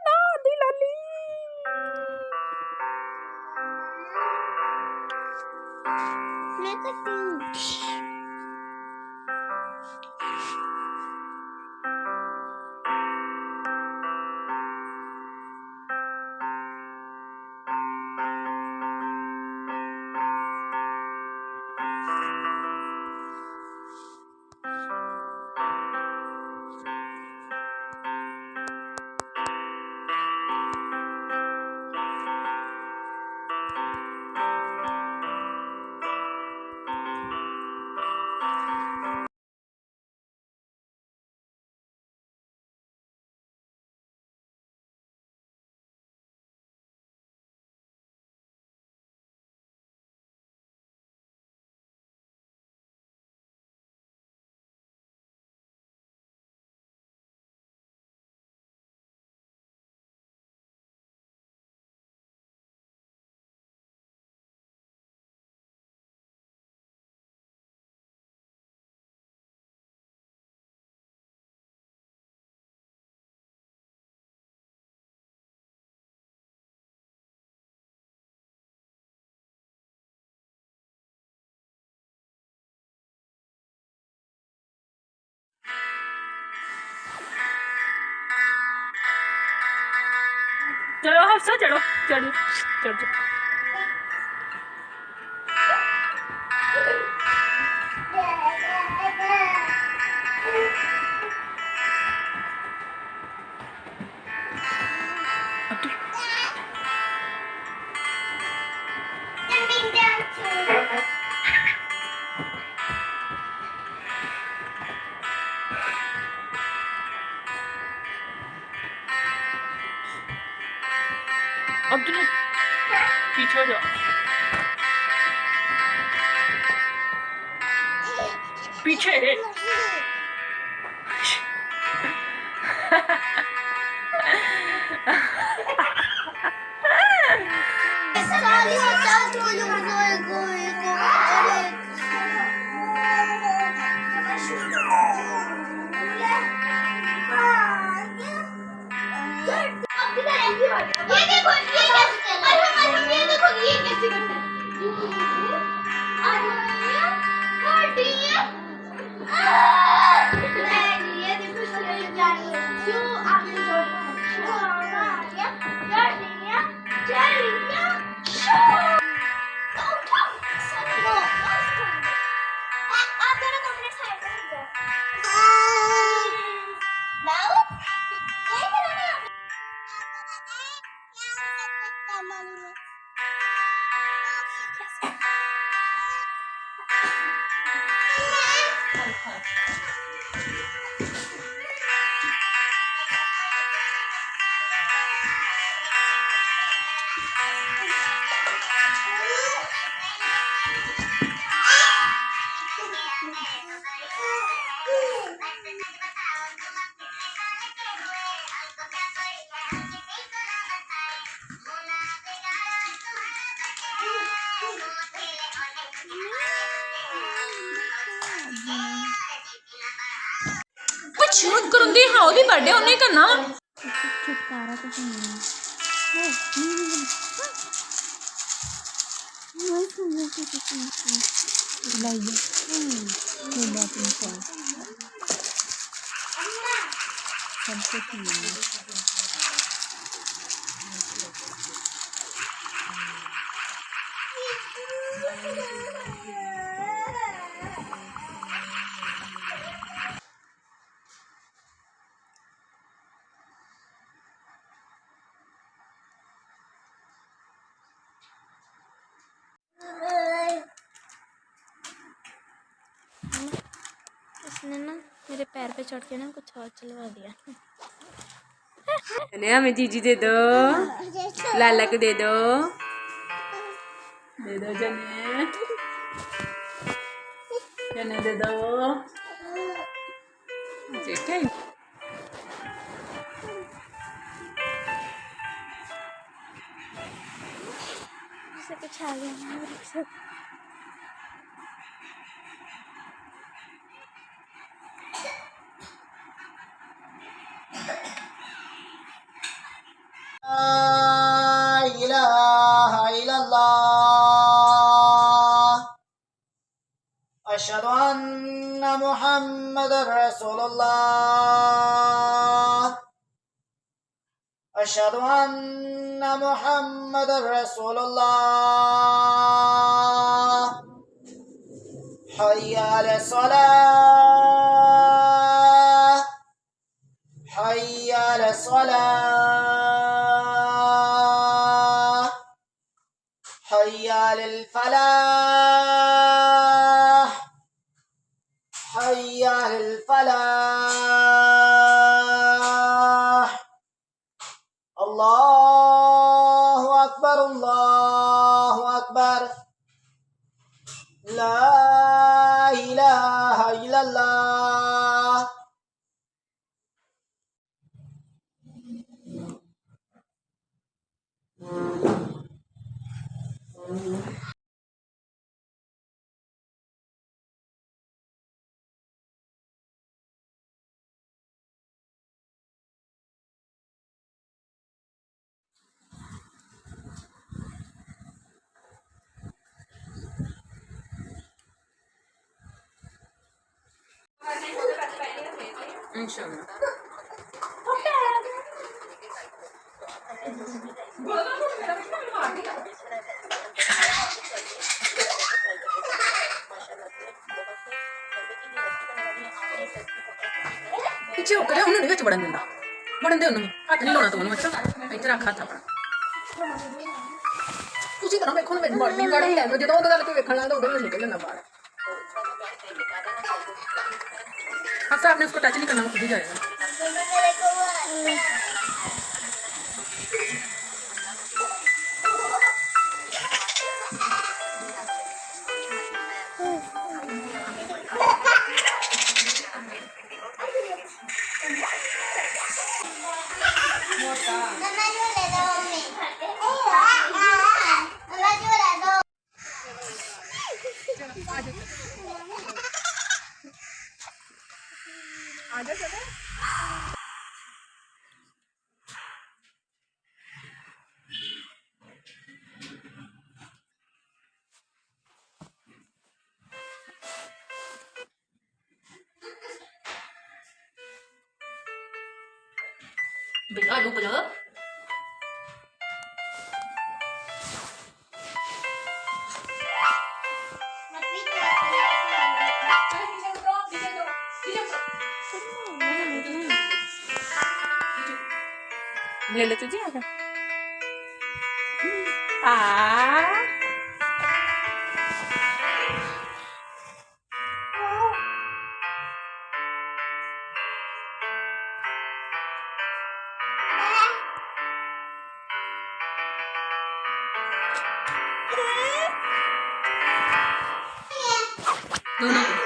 ना दी लाली मैं करती हूँ। चलो हफ्सा चढ़ो चढ़ो चढ़ चढ़ अब तुम पीछे हो जाओ पीछे छूत करूंदी हाँ ओदी बर्थडे उन्हें करना छुटकारा कैसे मिलेगा? सब कुछ उसने ना मेरे पैर पे चढ़ के ना कुछ और चलवा दिया। हमें जीजी दे दो, लाला को दे दो जने, जने दे दो। ठीक है। कुछ आ गया। لا إله إلا الله أشهد أن محمد رسول الله أشهد أن محمد رسول الله حي على الصلاة حي على الصلاة حي على الفلاح حي على الفلاح الله أكبر الله أكبر لا إله إلا الله इंशाल्लाह। पीछे होकर जा, उन्होंने ਵਿੱਚ ਵੜਨ ਦਿੰਦਾ, ਵੜਨ ਦੇ ਉਹਨੂੰ, ਹੱਥ ਨਹੀਂ ਲਾਉਣਾ ਤੂੰ ਉਹਨੂੰ। ਅੱਛਾ ਇੱਥੇ ਰੱਖ ਹੱਥ ਆਪਣਾ। ਤੁਸੀਂ ਤਾਂ ਵੇਖੋ ਨਾ, ਮੈਨੂੰ ਕੱਢ ਕੇ ਲਿਆਓ, ਜਦੋਂ ਉਹਦਾ ਗੱਲ ਕੋਈ ਵੇਖਣ ਲੱਗਦਾ ਉਦੋਂ ਨਿਕਲ ਜਾਂਦਾ ਬਾਹਰ। अच्छा आपने उसको टच नहीं करना, वो खुद ही जाएगा। बेटा लो बोलो ले ले तुझे आजा। दोनों को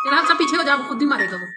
चल सब पीछे हो जा, खुद ही मारेगा वो।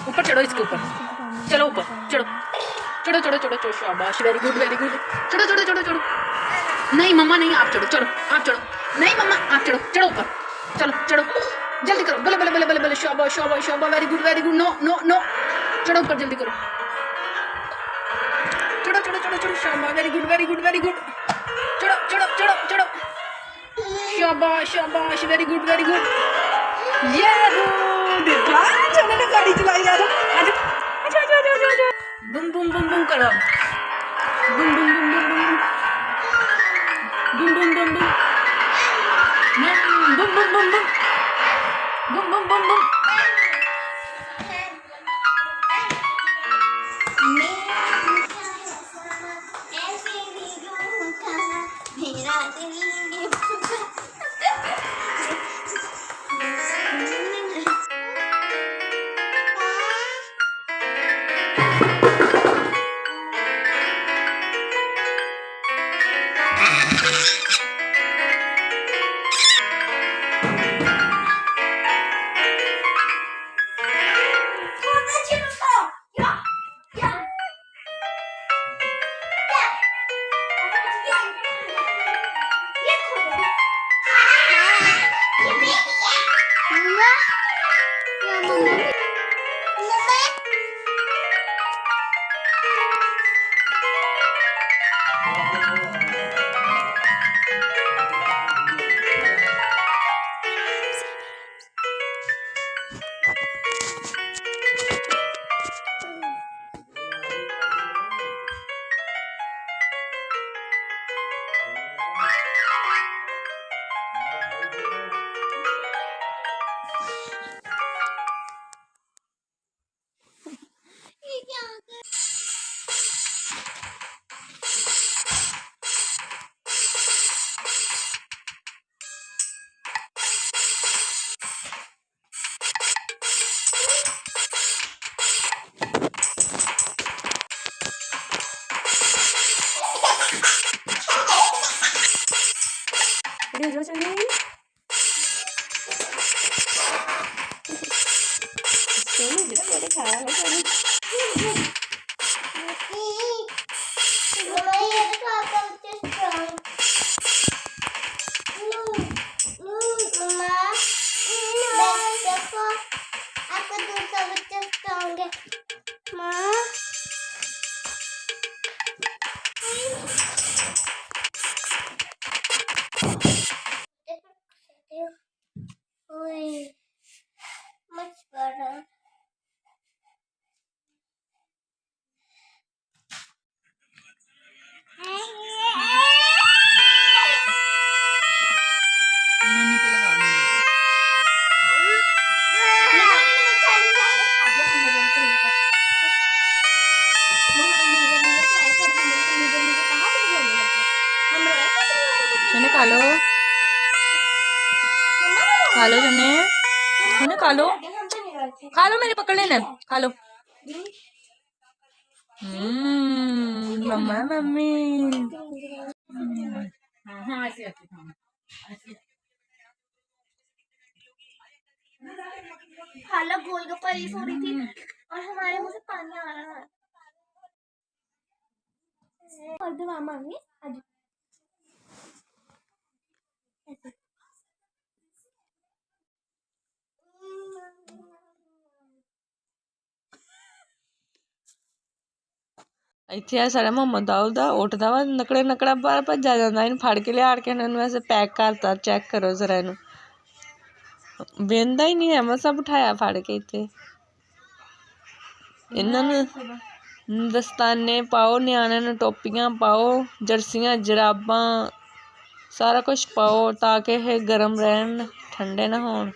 ऊपर चढ़ो, इसके ऊपर चलो, ऊपर चढ़ो, चढ़ो चढ़ो चढ़ो चढ़ो, शाबाश, वेरी गुड वेरी गुड, चढ़ो चढ़ो चढ़ो चढ़ो। नहीं मम्मा नहीं, आप चढ़ो, चढ़ो आप चढ़ो, नहीं मम्मा आप चढ़ो, चढ़ो ऊपर, चलो चढ़ो जल्दी करो, बले बले बले बले बले, शाबाश शाबाश शाबाश, very good, no no no, चढ़ो ऊपर जल्दी करो, चढ़ो चढ़ो चढ़ो चढ़ो, शाबाश, very good very good very good, चढ़ो चढ़ो चढ़ो चढ़ो, शाबाश शाबाश, वेरी गुड वेरी गुड, ये गुड, चलो ना गाड़ी चलाई, आ जाओ आ जाओ अच्छा अच्छा अच्छा अच्छा, बूम बूम बूम बूम करो, boom boom boom boom boom boom boom boom boom boom boom boom boom boom boom boom boom. जो चलिए much better. खालो खालो जन्ने है खालो खालो, मेरे पकड़ लेना, खालो। मम्मा मम्मी खाला गोलगप्पा ये सो रही थी और हमारे मुंह से पानी आ रहा है। और दो मामा भी आज ਇੱਥੇ ਆ ਸਾਡਾ ਮੁਹੰਮਦ ਆਉਦਾ ਉੱਠਦਾ ਵਾ ਨਕੜੇ ਨਕੜਾ ਬਾਹਰ ਭੱਜਾ ਜਾਂਦਾ, ਇਹਨੂੰ ਫੜ ਕੇ ਲਿਆੜ ਕੇ ਇਹਨਾਂ ਨੂੰ ਵੈਸੇ ਪੈਕ ਕਰਤਾ। ਚੈੱਕ ਕਰੋ ਜ਼ਰਾ ਇਹਨੂੰ, ਬਹਿੰਦਾ ਹੀ ਨਹੀਂ ਹੈ, ਮਸਾਂ ਬਿਠਾਇਆ ਫੜ ਕੇ ਇੱਥੇ। ਇਹਨਾਂ ਨੂੰ ਦਸਤਾਨੇ ਪਾਓ, ਨਿਆਣਿਆਂ ਨੂੰ ਟੋਪੀਆਂ ਪਾਓ, ਜਰਸੀਆਂ ਜਰਾਬਾਂ ਸਾਰਾ ਕੁਛ ਪਾਓ ਤਾਂ ਕਿ ਇਹ ਗਰਮ ਰਹਿਣ, ਠੰਡੇ ਨਾ ਹੋਣ।